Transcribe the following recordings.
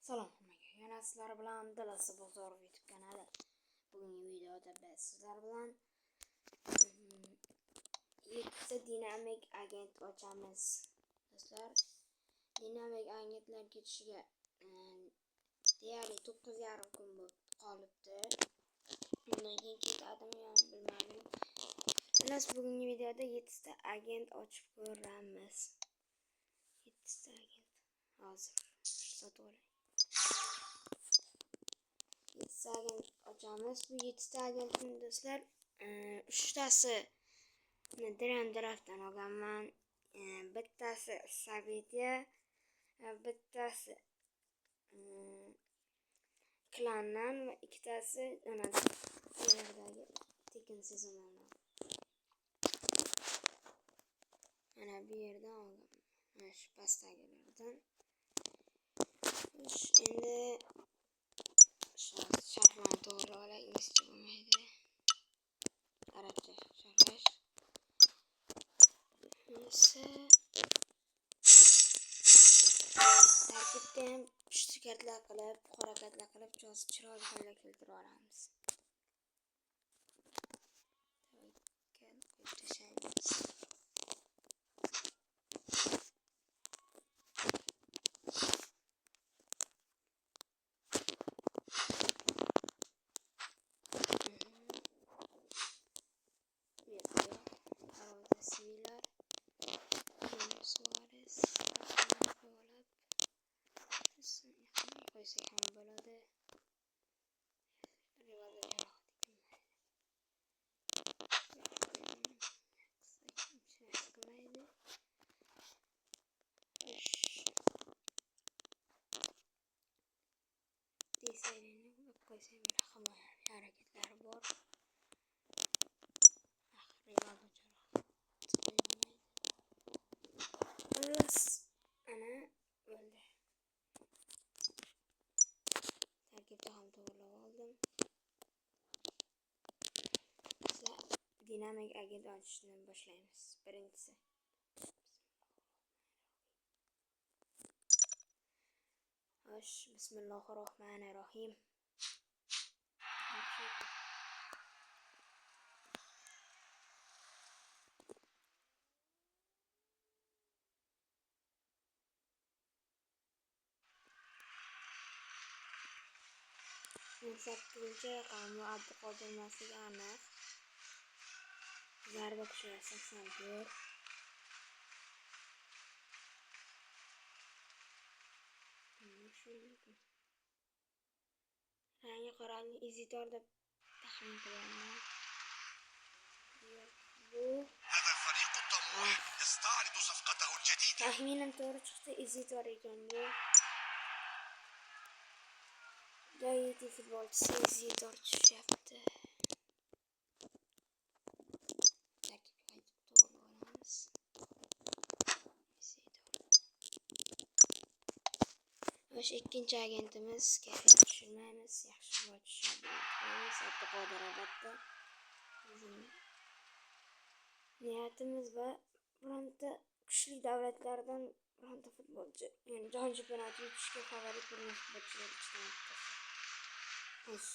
Salom hammaga. Yana sizlar bilan Dalasi Bozorov YouTube kanali. Bugungi videoda biz sizlar bilan 7 dinamik agent ochamiz. Do'stlar, dinamik agentlar ketishiga deyarli 9,5 kun qolibdi. Undan keyin ketadimi yo bilmadim. Xullas, bugungi videoda 7 ta agent ochib ko'ramiz. 7 ta agent. Hozir sotib olay. 7 ta agent ochamiz. Bu 7 ta agentning do'stlar 3 tasi Dream Draft'dan olganman. Bittasi Sabidia, bittasi Klandan va ikkitasi yerdagi Tekin sezonlardan. Mana bu yerdan olganman. Mana shu pastdagilardan. Endi sharhlarni to'g'rilab olay, inglizcha bo'lmaydi. Arabcha sharhlash. Tarkibda ham pushti kartlar qilib, qora kartlar qilib, chiroyli holga keltirib olamiz. Qo'yib tashlaymiz. Sevilar, Suarez, qo'ysak ham bo'ladi. Desayni qo'ysam harakatlari bor. Xullas, ana bo'ldi. Tarkibda ham to'g'rilab oldim. Dinamik agent ochishni boshlaymiz. Birinchisi. Bismillahirrohmanirrohim. Sakkizinchi raqam Abduqodir Mas'ud aniq. Zarba kuchi 81. Rangi qorali Isidor deb taxmin qilaman. Bu taxminim to'g'ri chiqdi. Isidor ekan bu. Gaiti futbolchisi Isidor tushyapti. Tarkibga qaytib to'g'ri olamiz. O'sha ikkinchi agentimiz kayfiyat tushirmaymiz, yaxshi futbol tushadi. Abduqodir albatta. Bizning niyatimiz va bironta kuchli davlatlardan bironta futbolchi, ya'ni jahon chempionati yutishga favori ko'rgan futbolchilar ichidan bittasi.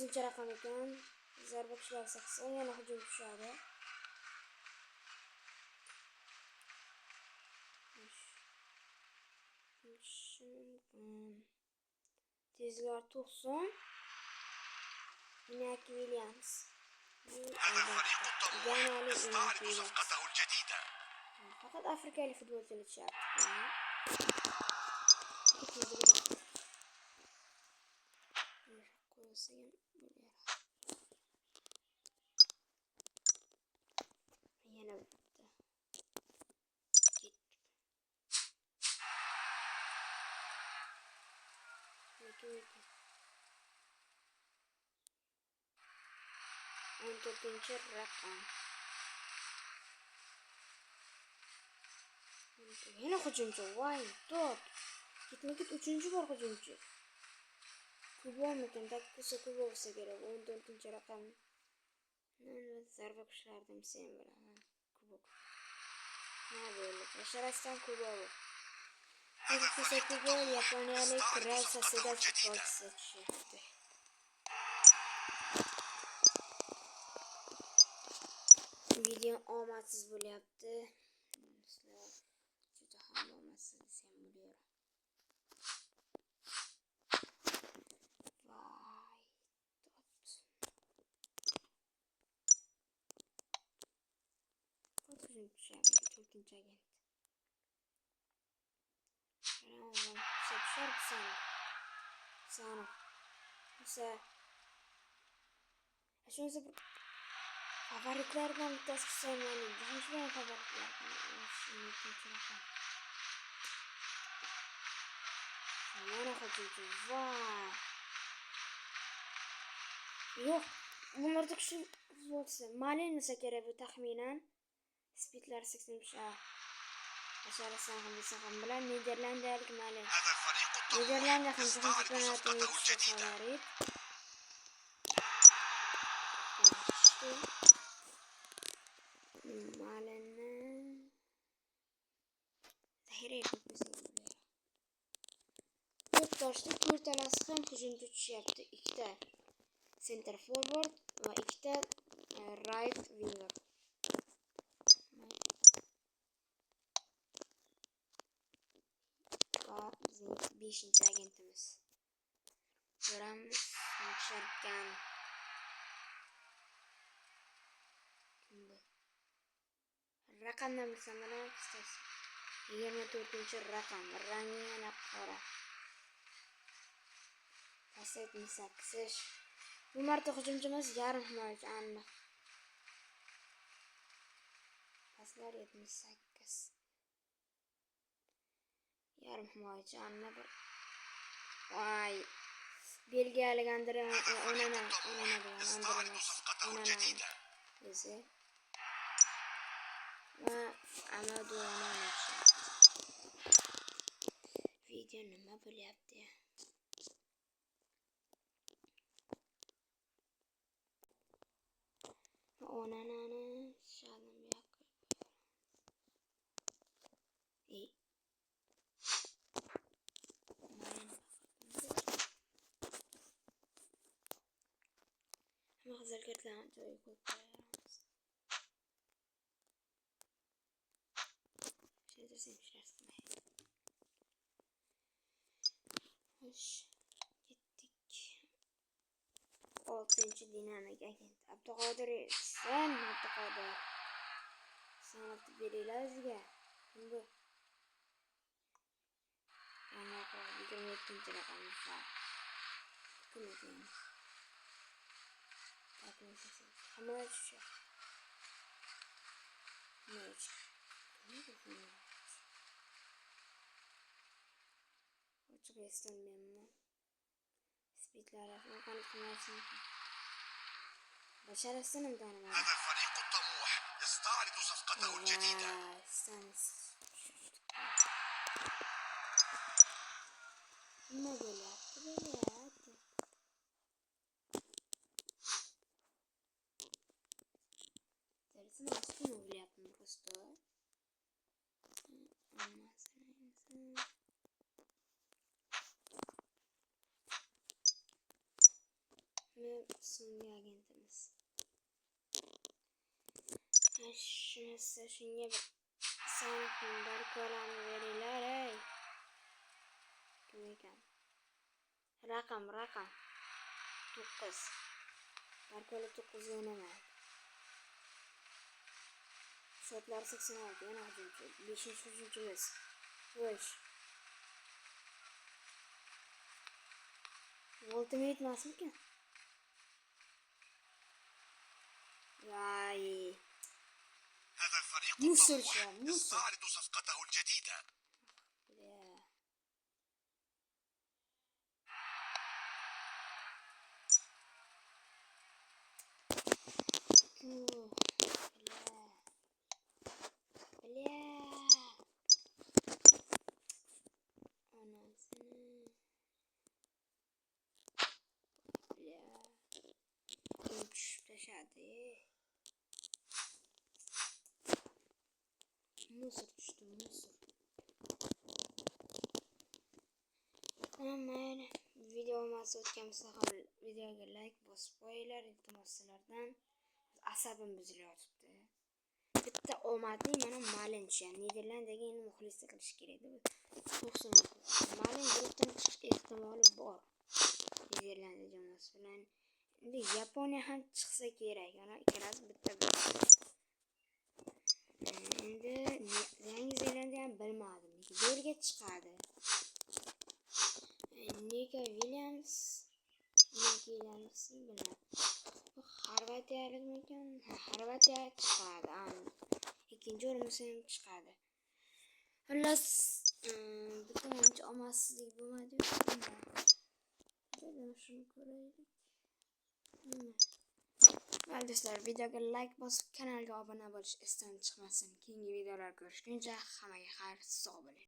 9-raqam ekan. Zarba kuchlari 80, yana hujum tushadi. Tezgor 90. Iñaki Williams. Fakat Afrikalik futbolchilar tushyapti. Yana bitta. To'rtinchi raqam. Yana hujumchi. Voy, top. Ketma-ket 3-chi bor hujumchi. Kubommikan, Dakusa Kubo bo'lsa kerak. 14-raqam. Zarba kuchlaridan sen bilaman. Kubok. Nima bo'ldi? Basharasdan Kubo. Dakika gol Yaponiyalik Real Sociedad futbolchisi tushyapti. Video omadsiz bo'lyapti. Sizlar juda ham omadsiz desam bo'laver. Voy, tot. To'rtinchi agent. Sana. Esa shunisi bir favoritlardan bittasi hisoblanadi. Hamma favoritlardan mana hujumchi. Voy. Yo'q, bunlarda kuchli futbolchi. Malin desa kerak bu taxminan. Speedlar 80 Başarısın ham bilan Niderlandiyalik Malin. Niderlandiya ham jahon chempionatining favorit. Malinni zaxira qilib to'rttashda to'rtalasi ham hujumga tushyapti. Ikkita center forward va ikkita right winger. Va bizning 5-agentimiz. Ko'ramiz, Sharkan. Raqamdan bilsam mana 24-raqam. Rangi yana qora. Pasi 78. Bu marta hujumchimiz yarim himoyachi aniq. Paslar 78. Yarim himoyachi aniq bir. Voy. Belgiyalik Onana esa va Amadu Onana. Video nima bo'lyapti? Onanani shalim yoqib. Hamma qizil kartlarni joyiga qo'yib qo'yamiz. Xo'sh, ketdik. 6-dinamik agent Abduqodir Abduqodir. Sanatni beringlar bizga. Bu. Ana qo'y 27-raqam bor. Kim? Hamma tushdi. O'chirishdan menman. Speedlari qanday qilmasın. Başarısını mı tanımadım? هذا الفريق الطموح يستعرض صفقته الجديدة. Ne böyle yaptı böyle yaptı. Dersini açtı mı böyle yaptım prosto. Ve sungi agentimiz. Şunası şunga bir sanatın barkolarını verirler ey. Kim ekan? Raqam 9. Barkola 9 o'ynamaydi. Shotlar 86 yana hujumchi. 5-hujumchimiz. Vosh. Ultimate emasmikan? Vay. هذا الفريق مصر الطموح يستعرض صفقته الجديدة. Mısır düştü, Mısır. Mayli. Videomiz o'tgan bo'lsa ham videoga like bosib qo'yinglar. Iltimos sizlardan. Asabim buzilyapti. Bitta omadli mana Malin Niderlandiyaga endi muxlislik qilish kerak edi. To'g'ri. Malin guruhdan chiqish ehtimoli bor. Niderlandiya jamoasi bilan endi Yaponiya ham chiqsa kerak. Yana ikkalasi bitta. Endi Yangi Zelandiya ham bilmadim. Belga chiqadi. Nika Williams bilan Xorvatiyalikmikan? Xorvatiya chiqadi. Ikkinchi o'rinbosar ham chiqadi. Xullas, bitta uncha omadsizlik bo'lmadi. Shuni ko'raylik. Mayli do'stlar, videoga like bosib, kanalga obuna bo'lish esdan chiqmasin. Keyingi videolar ko'rishguncha hammaga xayr, sog' bo'ling.